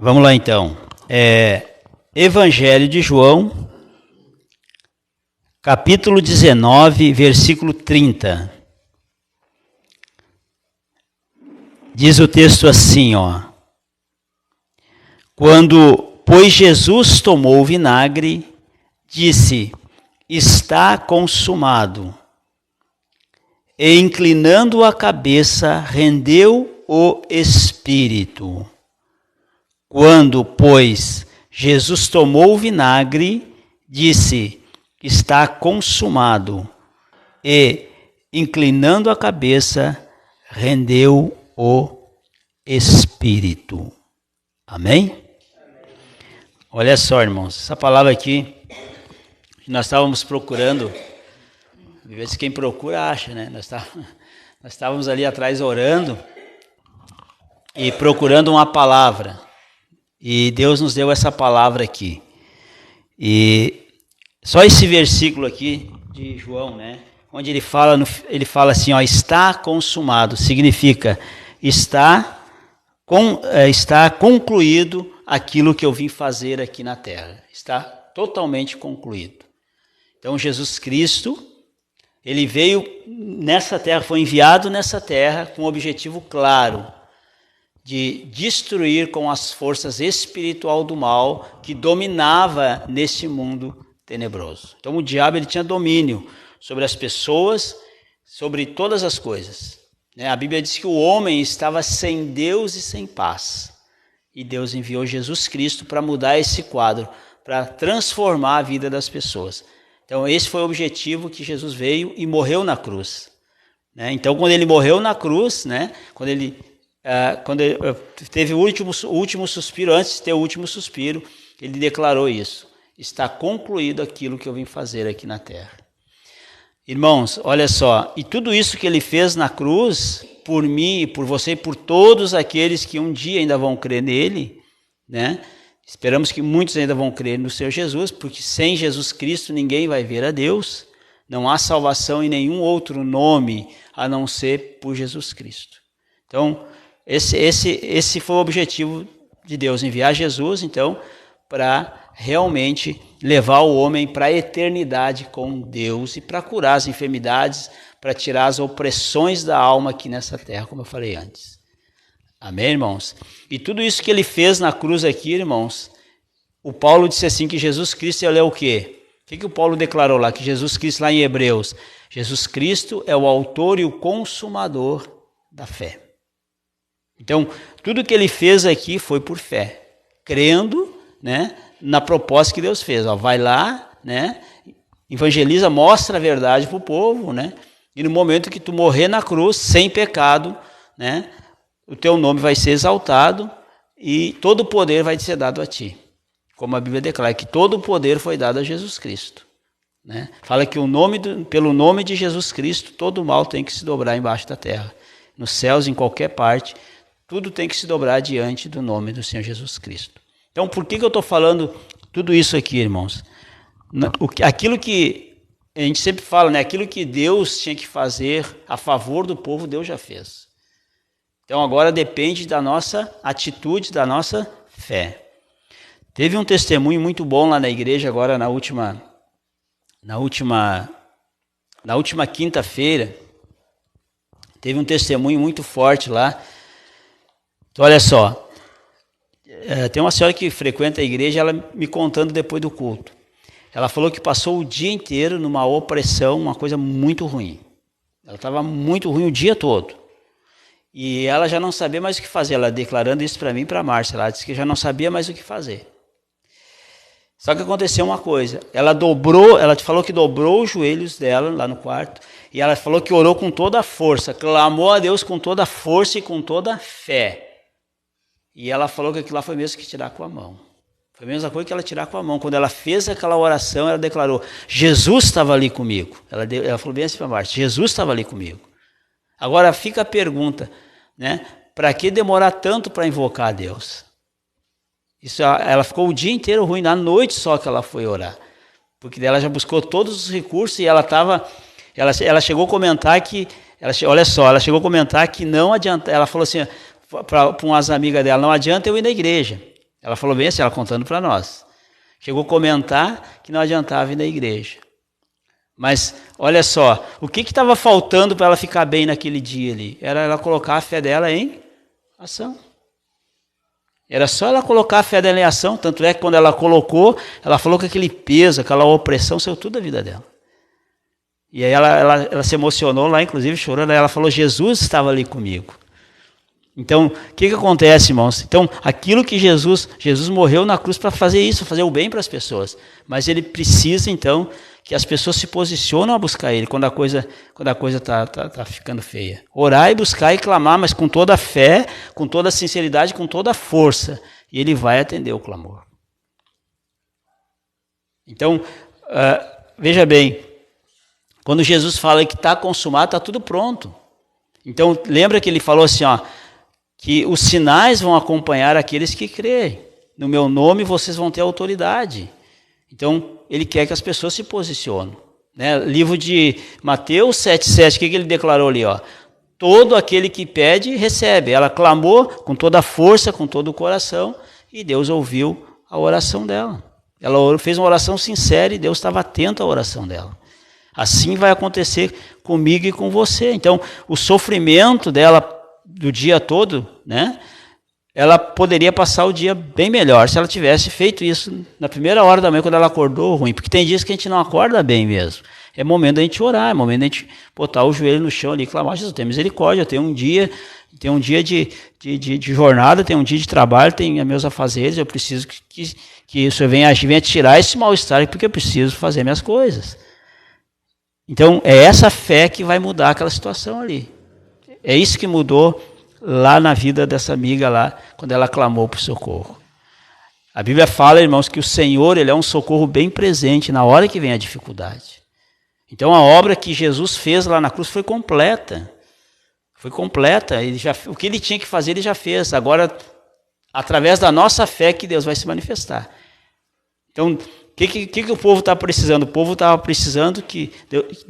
Vamos lá então. Evangelho de João, capítulo 19, versículo 30. Diz o texto assim, Quando, pois, Jesus tomou o vinagre, disse: está consumado. E, inclinando a cabeça, rendeu o espírito. Quando, pois, Jesus tomou o vinagre, disse: está consumado. E, inclinando a cabeça, rendeu o espírito. Amém? Olha só, irmãos, essa palavra aqui, nós estávamos procurando, às vezes quem procura acha, né? Nós estávamos ali atrás orando e procurando uma palavra. E Deus nos deu essa palavra aqui. E só esse versículo aqui de João, né? Onde ele fala assim, está consumado, significa está concluído aquilo que eu vim fazer aqui na terra. Está totalmente concluído. Então Jesus Cristo, ele veio nessa terra, foi enviado nessa terra com um objetivo claro, de destruir com as forças espiritual do mal que dominava nesse mundo tenebroso. Então o diabo ele tinha domínio sobre as pessoas, sobre todas as coisas. A Bíblia diz que o homem estava sem Deus e sem paz. E Deus enviou Jesus Cristo para mudar esse quadro, para transformar a vida das pessoas. Então esse foi o objetivo que Jesus veio e morreu na cruz. Então quando ele morreu na cruz, quando ele teve o último suspiro, antes de ter o último suspiro, ele declarou isso: está concluído aquilo que eu vim fazer aqui na terra. Irmãos, olha só, e tudo isso que ele fez na cruz, por mim, por você e por todos aqueles que um dia ainda vão crer nele, esperamos que muitos ainda vão crer no Senhor Jesus, porque sem Jesus Cristo ninguém vai ver a Deus, não há salvação em nenhum outro nome a não ser por Jesus Cristo. Então, esse foi o objetivo de Deus, enviar Jesus, então, para realmente levar o homem para a eternidade com Deus e para curar as enfermidades, para tirar as opressões da alma aqui nessa terra, como eu falei antes. Amém, irmãos? E tudo isso que ele fez na cruz aqui, irmãos, o Paulo disse assim que Jesus Cristo ele é o quê? O que o Paulo declarou lá? Que Jesus Cristo, lá em Hebreus, Jesus Cristo é o autor e o consumador da fé. Então, tudo que ele fez aqui foi por fé, crendo, na proposta que Deus fez. Vai lá, evangeliza, mostra a verdade para o povo, e no momento que tu morrer na cruz, sem pecado, o teu nome vai ser exaltado e todo o poder vai ser dado a ti. Como a Bíblia declara, que todo o poder foi dado a Jesus Cristo. Fala que pelo nome de Jesus Cristo, todo o mal tem que se dobrar embaixo da terra. Nos céus, em qualquer parte, tudo tem que se dobrar diante do nome do Senhor Jesus Cristo. Então, por que eu estou falando tudo isso aqui, irmãos? Aquilo que a gente sempre fala, aquilo que Deus tinha que fazer a favor do povo, Deus já fez. Então, agora depende da nossa atitude, da nossa fé. Teve um testemunho muito bom lá na igreja, agora na última quinta-feira. Teve um testemunho muito forte lá. Então, olha só. Tem uma senhora que frequenta a igreja, ela me contando depois do culto. Ela falou que passou o dia inteiro numa opressão, uma coisa muito ruim. Ela estava muito ruim o dia todo. E ela já não sabia mais o que fazer. Ela declarando isso para mim e para a Márcia. Ela disse que já não sabia mais o que fazer. Só que aconteceu uma coisa. Ela falou que dobrou os joelhos dela lá no quarto. E ela falou que orou com toda a força. Clamou a Deus com toda a força e com toda a fé. E ela falou que aquilo lá foi mesmo que tirar com a mão. Foi a mesma coisa que ela tirar com a mão. Quando ela fez aquela oração, ela declarou: Jesus estava ali comigo. Ela falou bem assim para a Márcia: Jesus estava ali comigo. Agora fica a pergunta, para que demorar tanto para invocar a Deus? Ela ficou o dia inteiro ruim, na noite só que ela foi orar. Porque ela já buscou todos os recursos e ela chegou a comentar que, ela chegou a comentar que não adianta, ela falou assim, para umas amigas dela, não adianta eu ir na igreja, Ela falou bem assim, ela contando para nós. Chegou a comentar que não adiantava ir na igreja. Mas, olha só, o que estava faltando para ela ficar bem naquele dia ali? Era ela colocar a fé dela em ação. Era só ela colocar a fé dela em ação, tanto é que quando ela colocou, ela falou que aquele peso, aquela opressão, saiu tudo da vida dela. E aí ela se emocionou lá, inclusive chorando, ela falou, Jesus estava ali comigo. Então, o que acontece, irmãos? Então, aquilo que Jesus morreu na cruz para fazer isso, fazer o bem para as pessoas. Mas ele precisa, então, que as pessoas se posicionem a buscar ele quando a coisa está ficando feia. Orar e buscar e clamar, mas com toda a fé, com toda a sinceridade, com toda a força. E ele vai atender o clamor. Então, veja bem, quando Jesus fala que está consumado, está tudo pronto. Então, lembra que ele falou assim, ó, que os sinais vão acompanhar aqueles que creem. No meu nome vocês vão ter autoridade. Então, ele quer que as pessoas se posicionem. Né? Livro de Mateus 7,7, o que ele declarou ali? Ó? Todo aquele que pede, recebe. Ela clamou com toda a força, com todo o coração, e Deus ouviu a oração dela. Ela fez uma oração sincera e Deus estava atento à oração dela. Assim vai acontecer comigo e com você. Então, o sofrimento dela do dia todo, né? Ela poderia passar o dia bem melhor se ela tivesse feito isso na primeira hora da manhã, quando ela acordou ruim. Porque tem dias que a gente não acorda bem mesmo. É momento da gente orar, é momento da gente botar o joelho no chão ali e clamar, Jesus, tem misericórdia, tem um dia de jornada, tem um dia de trabalho, tem meus afazeres, eu preciso que o Senhor venha tirar esse mal-estar, porque eu preciso fazer minhas coisas. Então, é essa fé que vai mudar aquela situação ali. É isso que mudou lá na vida dessa amiga lá, quando ela clamou por socorro. A Bíblia fala, irmãos, que o Senhor, ele é um socorro bem presente na hora que vem a dificuldade. Então, a obra que Jesus fez lá na cruz foi completa. Foi completa. O que ele tinha que fazer, ele já fez. Agora, através da nossa fé que Deus vai se manifestar. Então, o que o povo estava precisando? O povo estava precisando de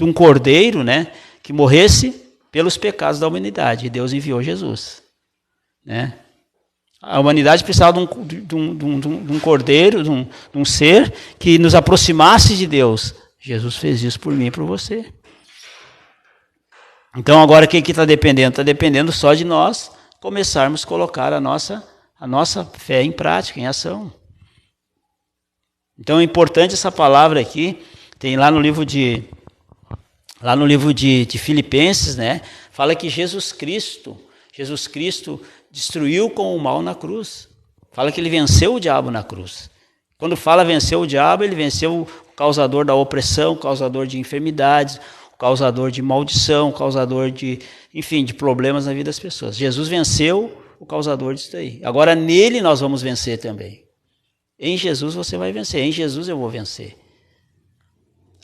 um cordeiro, né, que morresse pelos pecados da humanidade. E Deus enviou Jesus. Né? A humanidade precisava de um cordeiro, de um ser que nos aproximasse de Deus. Jesus fez isso por mim e por você. Então agora o que está dependendo? Está dependendo só de nós começarmos a colocar a nossa fé em prática, em ação. Então é importante essa palavra aqui, tem lá no livro de Filipenses, né? Fala que Jesus Cristo destruiu com o mal na cruz. Fala que ele venceu o diabo na cruz. Quando fala venceu o diabo, ele venceu o causador da opressão, o causador de enfermidades, o causador de maldição, o causador de problemas na vida das pessoas. Jesus venceu o causador disso daí. Agora nele nós vamos vencer também. Em Jesus você vai vencer, em Jesus eu vou vencer.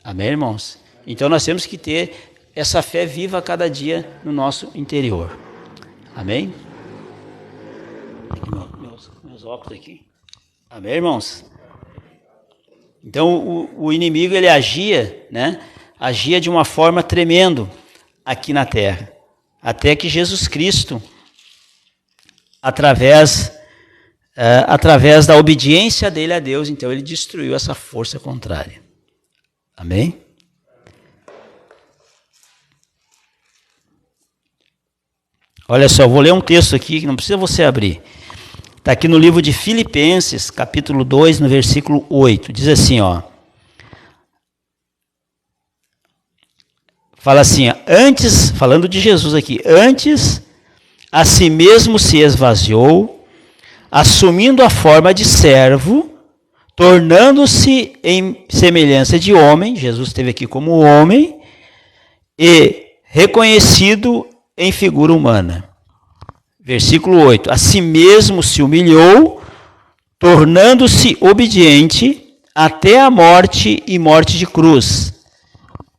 Amém, irmãos? Então nós temos que ter essa fé viva a cada dia no nosso interior. Amém? Meus óculos aqui. Amém, irmãos? Então o inimigo ele agia, né? Agia de uma forma tremenda aqui na terra. Até que Jesus Cristo, através da obediência dele a Deus, então ele destruiu essa força contrária. Amém? Olha só, vou ler um texto aqui, que não precisa você abrir. Está aqui no livro de Filipenses, capítulo 2, no versículo 8. Diz assim, ó. Fala assim, ó, antes, falando de Jesus aqui, antes a si mesmo se esvaziou, assumindo a forma de servo, tornando-se em semelhança de homem, Jesus esteve aqui como homem, e reconhecido em figura humana. Versículo 8. A si mesmo se humilhou, tornando-se obediente até a morte e morte de cruz.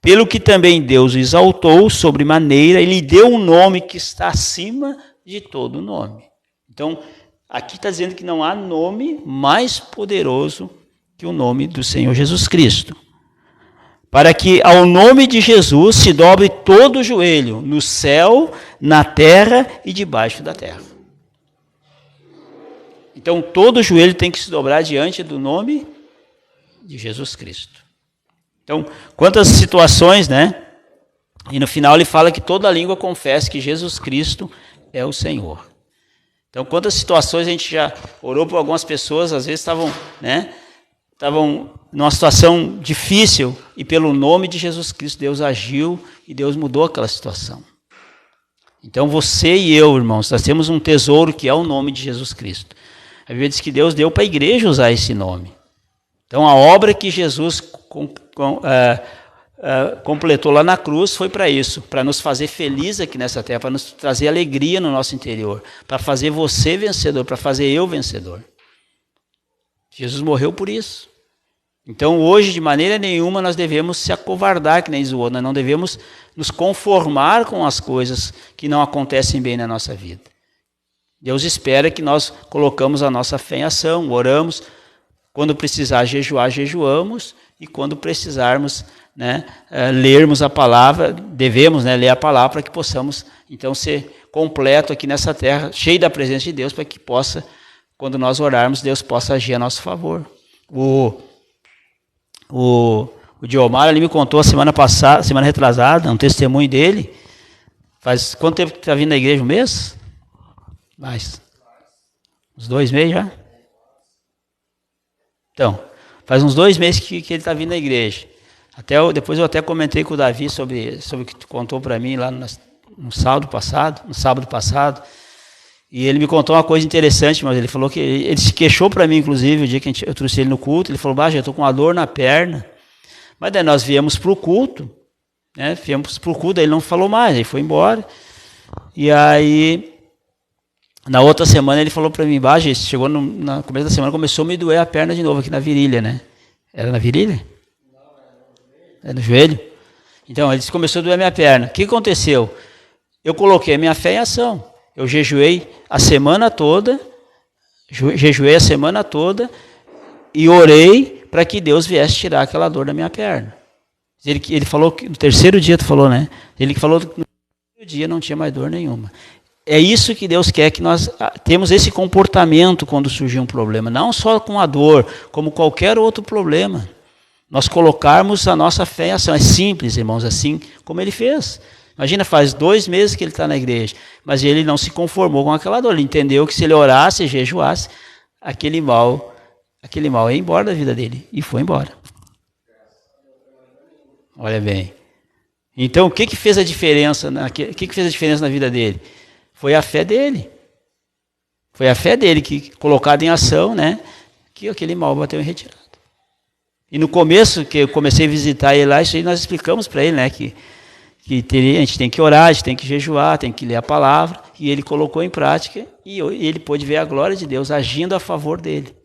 Pelo que também Deus o exaltou sobremaneira e lhe deu um nome que está acima de todo nome. Então, aqui está dizendo que não há nome mais poderoso que o nome do Senhor Jesus Cristo. Para que ao nome de Jesus se dobre todo o joelho, no céu, na terra e debaixo da terra. Então, todo joelho tem que se dobrar diante do nome de Jesus Cristo. Então, quantas situações, né? E no final ele fala que toda língua confesse que Jesus Cristo é o Senhor. Então, quantas situações a gente já orou por algumas pessoas, às vezes estavam numa situação difícil, e pelo nome de Jesus Cristo Deus agiu e Deus mudou aquela situação. Então, você e eu, irmãos, nós temos um tesouro que é o nome de Jesus Cristo. A Bíblia diz que Deus deu para a igreja usar esse nome. Então, a obra que Jesus completou lá na cruz foi para isso, para nos fazer felizes aqui nessa terra, para nos trazer alegria no nosso interior, para fazer você vencedor, para fazer eu vencedor. Jesus morreu por isso. Então, hoje, de maneira nenhuma, nós devemos se acovardar, que nem diz o outro, nós não devemos nos conformar com as coisas que não acontecem bem na nossa vida. Deus espera que nós colocamos a nossa fé em ação, oramos, quando precisar jejuar, jejuamos, e quando precisarmos, lermos a palavra, devemos, ler a palavra para que possamos, então, ser completo aqui nessa terra, cheio da presença de Deus, para que possa, quando nós orarmos, Deus possa agir a nosso favor. O Diomar ali me contou semana retrasada, um testemunho dele. Faz quanto tempo que está vindo na igreja? Um mês? Mais. Uns 2 meses já? Então, faz uns 2 meses que ele está vindo na igreja. Depois eu até comentei com o Davi sobre o que tu contou para mim lá no sábado passado. E ele me contou uma coisa interessante, mas ele falou que ele se queixou para mim, inclusive, o dia que eu trouxe ele no culto. Ele falou: eu estou com uma dor na perna. Mas daí nós viemos para o culto, daí ele não falou mais, ele foi embora. E aí, na outra semana, ele falou para mim: chegou no começo da semana, começou a me doer a perna de novo, aqui na virilha, né? Era na virilha? É no joelho? Então, ele disse que começou a doer a minha perna. O que aconteceu? Eu coloquei a minha fé em ação. Eu jejuei a semana toda e orei para que Deus viesse tirar aquela dor da minha perna. Ele falou que no terceiro dia, tu falou, né? Ele falou que no terceiro dia não tinha mais dor nenhuma. É isso que Deus quer, que nós temos esse comportamento quando surgir um problema. Não só com a dor, como qualquer outro problema. Nós colocarmos a nossa fé em ação. É simples, irmãos, assim como ele fez. Imagina, faz 2 meses que ele está na igreja, mas ele não se conformou com aquela dor. Ele entendeu que se ele orasse, jejuasse, aquele mal ia embora da vida dele. E foi embora. Olha bem. Então, o que fez a diferença? O que fez a diferença na vida dele? Foi a fé dele. Foi a fé dele que, colocada em ação, que aquele mal bateu em retirada. E no começo, que eu comecei a visitar ele lá, isso aí nós explicamos para ele, que a gente tem que orar, a gente tem que jejuar, tem que ler a palavra, e ele colocou em prática, e ele pôde ver a glória de Deus agindo a favor dele.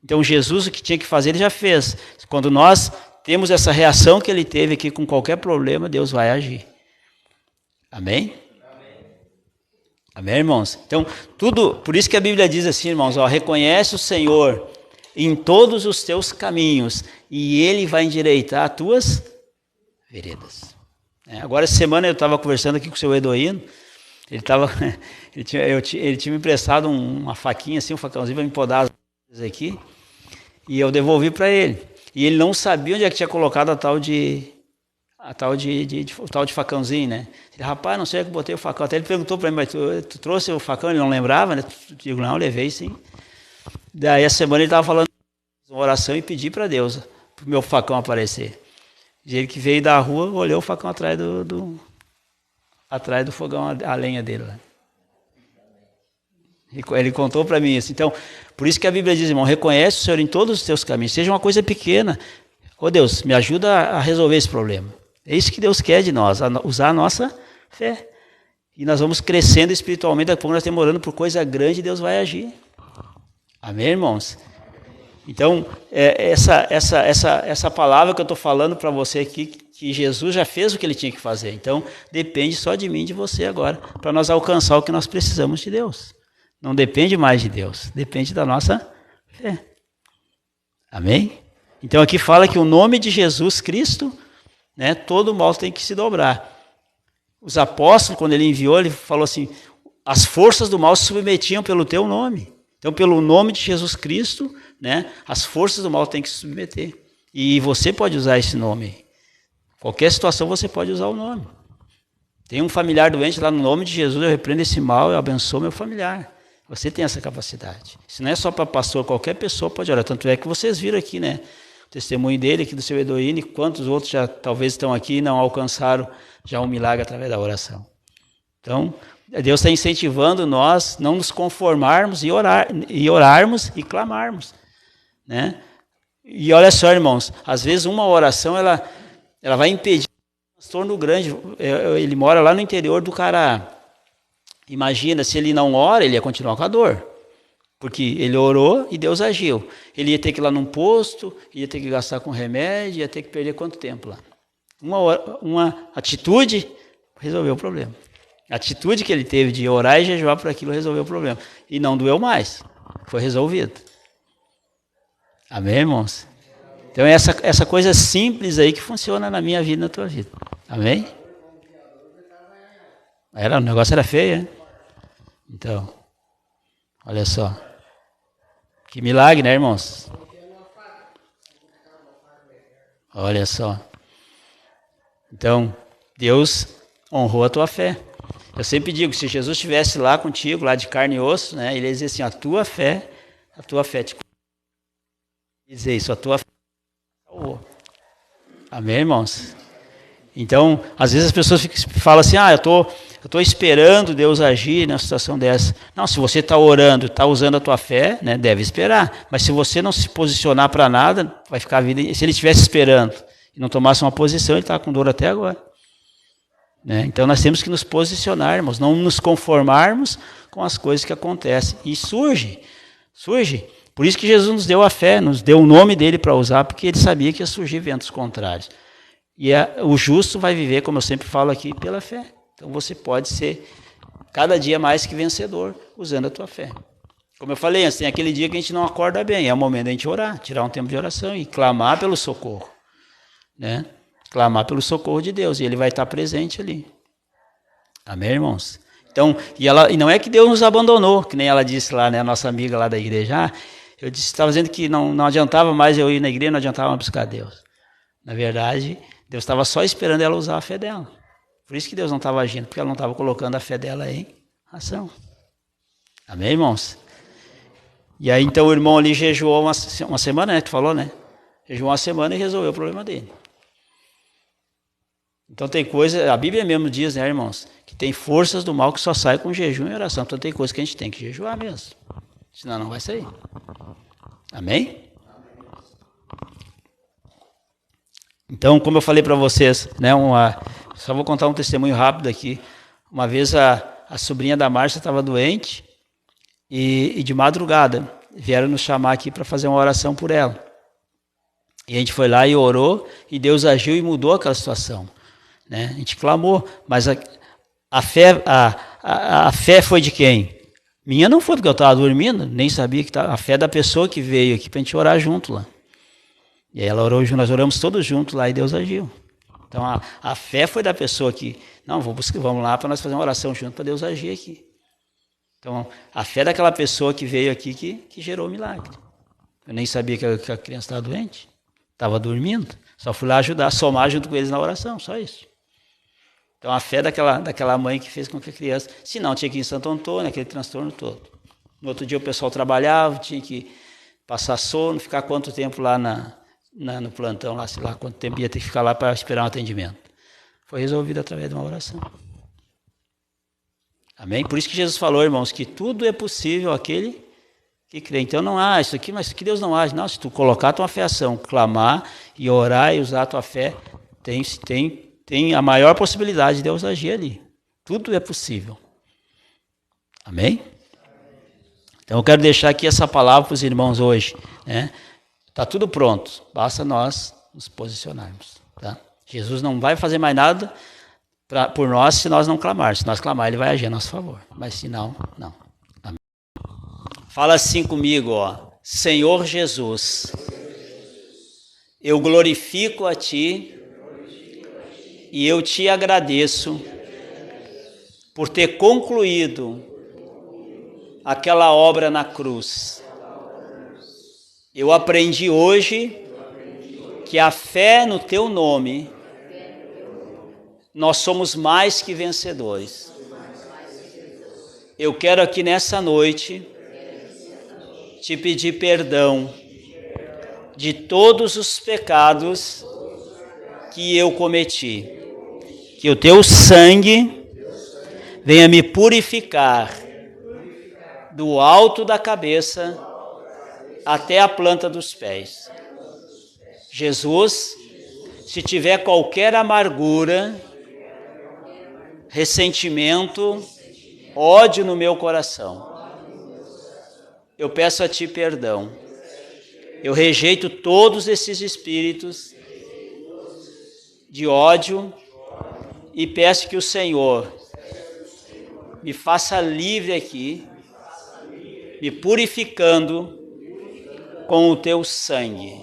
Então, Jesus, o que tinha que fazer, ele já fez. Quando nós temos essa reação que ele teve aqui com qualquer problema, Deus vai agir. Amém? Amém, irmãos? Então, por isso que a Bíblia diz assim, irmãos, reconhece o Senhor em todos os teus caminhos, e Ele vai endireitar as tuas veredas. Agora, essa semana eu estava conversando aqui com o seu Edoíno, ele tinha me emprestado uma faquinha, assim, um facãozinho para me podar as coisas aqui, e eu devolvi para ele. E ele não sabia onde é que tinha colocado o tal de facãozinho, né? Ele, rapaz, não sei onde é que botei o facão. Até ele perguntou para mim: mas tu trouxe o facão? Ele não lembrava, né? Eu digo: não, eu levei sim. Daí, essa semana ele estava falando uma oração e pedi para Deus, para o meu facão aparecer. Ele que veio da rua, olhou o facão atrás do fogão, a lenha dele lá. Ele contou para mim isso. Então, por isso que a Bíblia diz, irmão, reconhece o Senhor em todos os teus caminhos, seja uma coisa pequena. Deus, me ajuda a resolver esse problema. É isso que Deus quer de nós, usar a nossa fé. E nós vamos crescendo espiritualmente, daqui a pouco nós estamos orando por coisa grande e Deus vai agir. Amém, irmãos? Então, essa palavra que eu estou falando para você aqui, que Jesus já fez o que ele tinha que fazer. Então, depende só de mim e de você agora, para nós alcançar o que nós precisamos de Deus. Não depende mais de Deus, depende da nossa fé. Amém? Então, aqui fala que o nome de Jesus Cristo, todo mal tem que se dobrar. Os apóstolos, quando ele enviou, ele falou assim: as forças do mal se submetiam pelo teu nome. Então, pelo nome de Jesus Cristo, né, as forças do mal têm que se submeter. E você pode usar esse nome. Qualquer situação você pode usar o nome. Tem um familiar doente lá, no nome de Jesus, eu repreendo esse mal, eu abençoo meu familiar. Você tem essa capacidade. Isso não é só para pastor, qualquer pessoa pode orar. Tanto é que vocês viram aqui, né? O testemunho dele, aqui do seu Edoine, quantos outros já talvez estão aqui e não alcançaram já um milagre através da oração. Então, Deus está incentivando nós não nos conformarmos e orarmos e clamarmos, né? E olha só, irmãos, às vezes uma oração ela vai impedir um transtorno grande. Ele mora lá no interior do Cará. Imagina, se ele não ora, ele ia continuar com a dor. Porque ele orou e Deus agiu. Ele ia ter que ir lá num posto, ia ter que gastar com remédio, ia ter que perder quanto tempo lá? Uma atitude resolveu o problema. A atitude que ele teve de orar e jejuar por aquilo resolveu o problema. E não doeu mais. Foi resolvido. Amém, irmãos? Então é essa coisa simples aí que funciona na minha vida e na tua vida. Amém? O negócio era feio, hein? Então, olha só. Que milagre, né, irmãos? Olha só. Então, Deus honrou a tua fé. Eu sempre digo, se Jesus estivesse lá contigo, lá de carne e osso, né, ele ia dizer assim, a tua fé te dizer isso, a tua fé salvou. Amém, irmãos? Então, às vezes as pessoas falam assim, eu tô esperando Deus agir numa situação dessa. Não, se você está orando, está usando a tua fé, né, deve esperar. Mas se você não se posicionar para nada, vai ficar a vida... Se ele estivesse esperando e não tomasse uma posição, ele está com dor até agora. Né? Então nós temos que nos posicionarmos, não nos conformarmos com as coisas que acontecem. E surge. Por isso que Jesus nos deu a fé, nos deu o nome dele para usar, porque ele sabia que ia surgir ventos contrários. E o justo vai viver, como eu sempre falo aqui, pela fé. Então você pode ser cada dia mais que vencedor usando a tua fé. Como eu falei antes, tem aquele dia que a gente não acorda bem, é o momento da gente orar, tirar um tempo de oração e clamar pelo socorro. Né? Clamar pelo socorro de Deus, e ele vai estar presente ali. Amém, irmãos? Então, e não é que Deus nos abandonou, que nem ela disse lá, né, a nossa amiga lá da igreja. Eu estava dizendo que não adiantava mais eu ir na igreja, não adiantava mais buscar Deus. Na verdade, Deus estava só esperando ela usar a fé dela. Por isso que Deus não estava agindo, porque ela não estava colocando a fé dela em ação. Amém, irmãos? E aí, então, o irmão ali jejuou uma semana, né? Tu falou, né? Jejuou uma semana e resolveu o problema dele. Então tem coisa, a Bíblia mesmo diz, né, irmãos, que tem forças do mal que só saem com jejum e oração. Então tem coisa que a gente tem que jejuar mesmo. Senão não vai sair. Amém? Então, como eu falei para vocês, né, só vou contar um testemunho rápido aqui. Uma vez a sobrinha da Márcia estava doente e de madrugada vieram nos chamar aqui para fazer uma oração por ela. E a gente foi lá e orou e Deus agiu e mudou aquela situação. Né? A gente clamou, mas a fé foi de quem? Minha não foi, porque eu estava dormindo, nem sabia que estava. A fé da pessoa que veio aqui para a gente orar junto lá. E aí ela orou, nós oramos todos juntos lá e Deus agiu. Então a fé foi da pessoa que, vamos lá para nós fazer uma oração junto para Deus agir aqui. Então a fé daquela pessoa que veio aqui que gerou o milagre. Eu nem sabia que a criança estava doente, estava dormindo, só fui lá ajudar, somar junto com eles na oração, só isso. Então a fé daquela mãe que fez com que a criança, se não tinha que ir em Santo Antônio, aquele transtorno todo. No outro dia o pessoal trabalhava, tinha que passar sono, ficar quanto tempo lá no plantão, lá, sei lá quanto tempo ia ter que ficar lá para esperar um atendimento. Foi resolvido através de uma oração. Amém? Por isso que Jesus falou, irmãos, que tudo é possível àquele que crê. Então não isso aqui, mas que Deus não age. Não, se tu colocar a tua fé em ação, clamar e orar e usar a tua fé, tem a maior possibilidade de Deus agir ali. Tudo é possível. Amém? Então eu quero deixar aqui essa palavra para os irmãos hoje. Né? Está tudo pronto, basta nós nos posicionarmos. Tá? Jesus não vai fazer mais nada por nós se nós não clamarmos. Se nós clamarmos, ele vai agir a nosso favor. Mas se não, não. Amém? Fala assim comigo, ó. Senhor Jesus, eu glorifico a Ti e eu Te agradeço por ter concluído aquela obra na cruz. Eu aprendi hoje que a fé no teu nome, nós somos mais que vencedores. Eu quero aqui nessa noite te pedir perdão de todos os pecados que eu cometi. Que o teu sangue venha me purificar do alto da cabeça até a planta dos pés. Jesus, se tiver qualquer amargura, ressentimento, ódio no meu coração, eu peço a ti perdão. Eu rejeito todos esses espíritos de ódio e peço que o Senhor me faça livre aqui, me purificando com o teu sangue.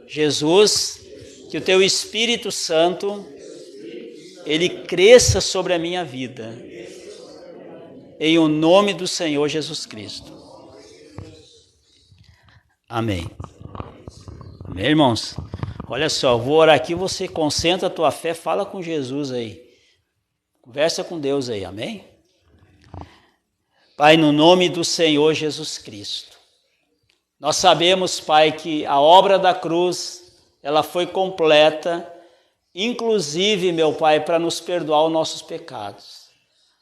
Jesus, que o teu Espírito Santo, ele cresça sobre a minha vida, em o nome do Senhor Jesus Cristo. Amém. Amém, irmãos? Olha só, eu vou orar aqui, você concentra a tua fé, fala com Jesus aí. Conversa com Deus aí, amém? Pai, no nome do Senhor Jesus Cristo, nós sabemos, Pai, que a obra da cruz, ela foi completa, inclusive, meu Pai, para nos perdoar os nossos pecados.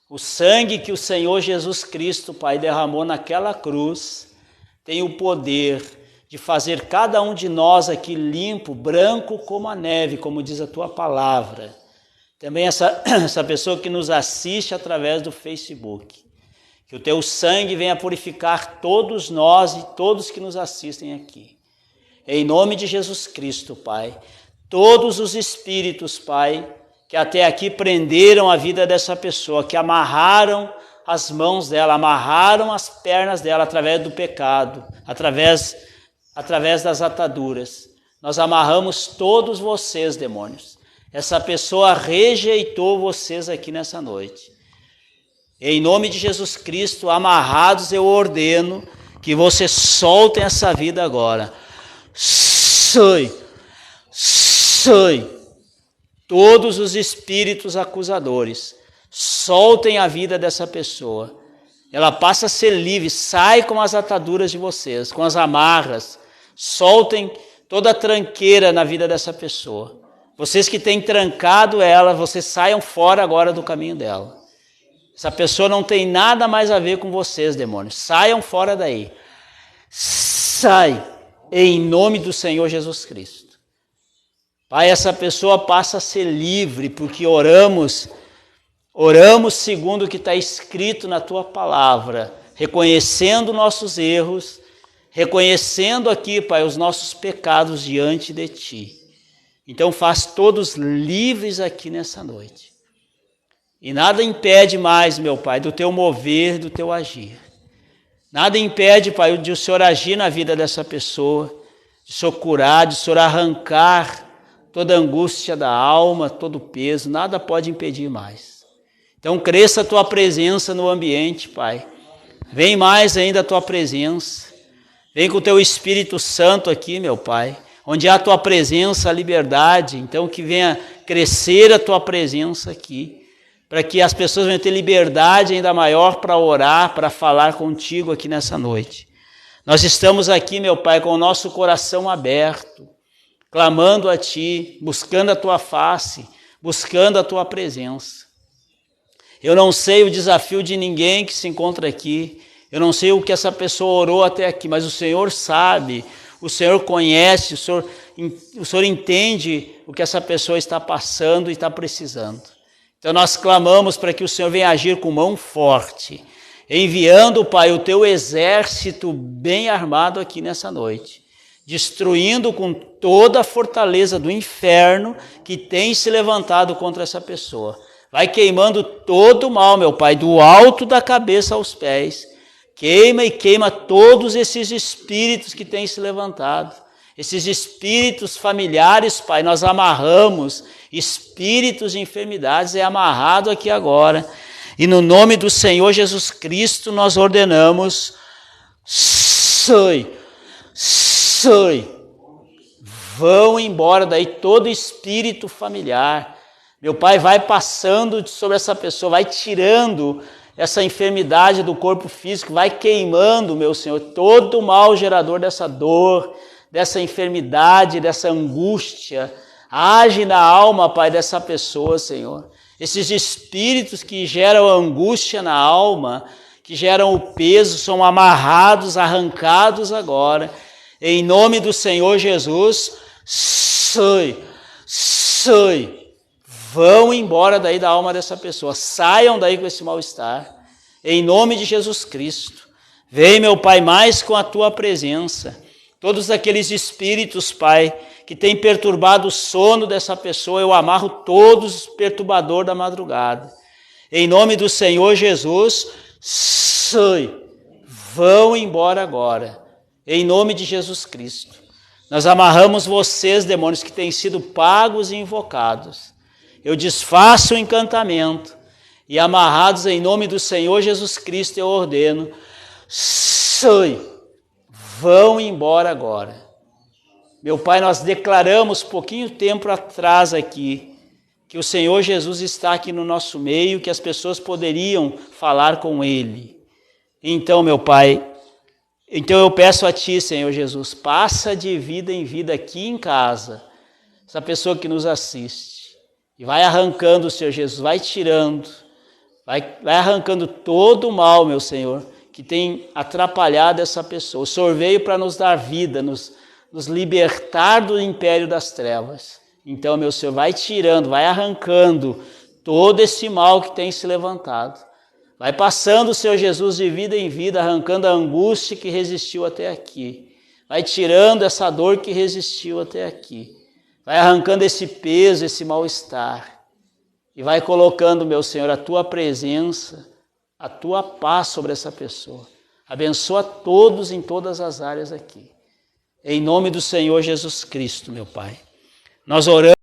O sangue que o Senhor Jesus Cristo, Pai, derramou naquela cruz, tem o poder de fazer cada um de nós aqui limpo, branco como a neve, como diz a tua palavra. Também essa pessoa que nos assiste através do Facebook. Que o teu sangue venha purificar todos nós e todos que nos assistem aqui. Em nome de Jesus Cristo, Pai, todos os espíritos, Pai, que até aqui prenderam a vida dessa pessoa, que amarraram as mãos dela, amarraram as pernas dela através do pecado, através das ataduras. Nós amarramos todos vocês, demônios. Essa pessoa rejeitou vocês aqui nessa noite. Em nome de Jesus Cristo, amarrados, eu ordeno que vocês soltem essa vida agora. Sai todos os espíritos acusadores. Soltem a vida dessa pessoa. Ela passa a ser livre, sai com as ataduras de vocês, com as amarras. Soltem toda a tranqueira na vida dessa pessoa. Vocês que têm trancado ela, vocês saiam fora agora do caminho dela. Essa pessoa não tem nada mais a ver com vocês, demônios. Saiam fora daí. Sai, em nome do Senhor Jesus Cristo. Pai, essa pessoa passa a ser livre, porque oramos segundo o que está escrito na tua palavra, reconhecendo nossos erros, reconhecendo aqui, Pai, os nossos pecados diante de ti. Então faz todos livres aqui nessa noite. E nada impede mais, meu Pai, do teu mover, do teu agir. Nada impede, Pai, de o Senhor agir na vida dessa pessoa, de o Senhor curar, de o Senhor arrancar toda a angústia da alma, todo o peso, nada pode impedir mais. Então cresça a tua presença no ambiente, Pai. Vem mais ainda a tua presença. Vem com o teu Espírito Santo aqui, meu Pai. Onde há a tua presença, a liberdade. Então que venha crescer a tua presença aqui. Para que as pessoas venham ter liberdade ainda maior para orar, para falar contigo aqui nessa noite. Nós estamos aqui, meu Pai, com o nosso coração aberto, clamando a Ti, buscando a Tua face, buscando a Tua presença. Eu não sei o desafio de ninguém que se encontra aqui, eu não sei o que essa pessoa orou até aqui, mas o Senhor sabe, o Senhor conhece, o Senhor entende o que essa pessoa está passando e está precisando. Então nós clamamos para que o Senhor venha agir com mão forte, enviando, Pai, o teu exército bem armado aqui nessa noite, destruindo com toda a fortaleza do inferno que tem se levantado contra essa pessoa. Vai queimando todo o mal, meu Pai, do alto da cabeça aos pés. Queima e queima todos esses espíritos que têm se levantado. Esses espíritos familiares, Pai, nós amarramos. Espíritos de enfermidades é amarrado aqui agora. E no nome do Senhor Jesus Cristo nós ordenamos, sai, vão embora daí todo espírito familiar. Meu Pai, vai passando sobre essa pessoa, vai tirando essa enfermidade do corpo físico, vai queimando, meu Senhor, todo o mal gerador dessa dor, dessa enfermidade, dessa angústia. Age na alma, Pai, dessa pessoa, Senhor. Esses espíritos que geram angústia na alma, que geram o peso, são amarrados, arrancados agora. Em nome do Senhor Jesus, sai. Vão embora daí da alma dessa pessoa. Saiam daí com esse mal-estar. Em nome de Jesus Cristo. Vem, meu Pai, mais com a tua presença. Todos aqueles espíritos, Pai, que têm perturbado o sono dessa pessoa, eu amarro todos os perturbadores da madrugada. Em nome do Senhor Jesus, sai. Vão embora agora. Em nome de Jesus Cristo. Nós amarramos vocês, demônios, que têm sido pagos e invocados. Eu desfaço o encantamento e amarrados em nome do Senhor Jesus Cristo eu ordeno, sai, vão embora agora. Meu Pai, nós declaramos pouquinho tempo atrás aqui que o Senhor Jesus está aqui no nosso meio, que as pessoas poderiam falar com Ele. Então, meu Pai, eu peço a Ti, Senhor Jesus, passa de vida em vida aqui em casa, essa pessoa que nos assiste. E vai arrancando, Senhor Jesus, vai tirando, vai arrancando todo o mal, meu Senhor, que tem atrapalhado essa pessoa. O Senhor veio para nos dar vida, nos libertar do império das trevas. Então, meu Senhor, vai tirando, vai arrancando todo esse mal que tem se levantado. Vai passando, Senhor Jesus, de vida em vida, arrancando a angústia que resistiu até aqui. Vai tirando essa dor que resistiu até aqui. Vai arrancando esse peso, esse mal-estar. E vai colocando, meu Senhor, a tua presença, a tua paz sobre essa pessoa. Abençoa todos em todas as áreas aqui. Em nome do Senhor Jesus Cristo, meu Pai. Nós oramos.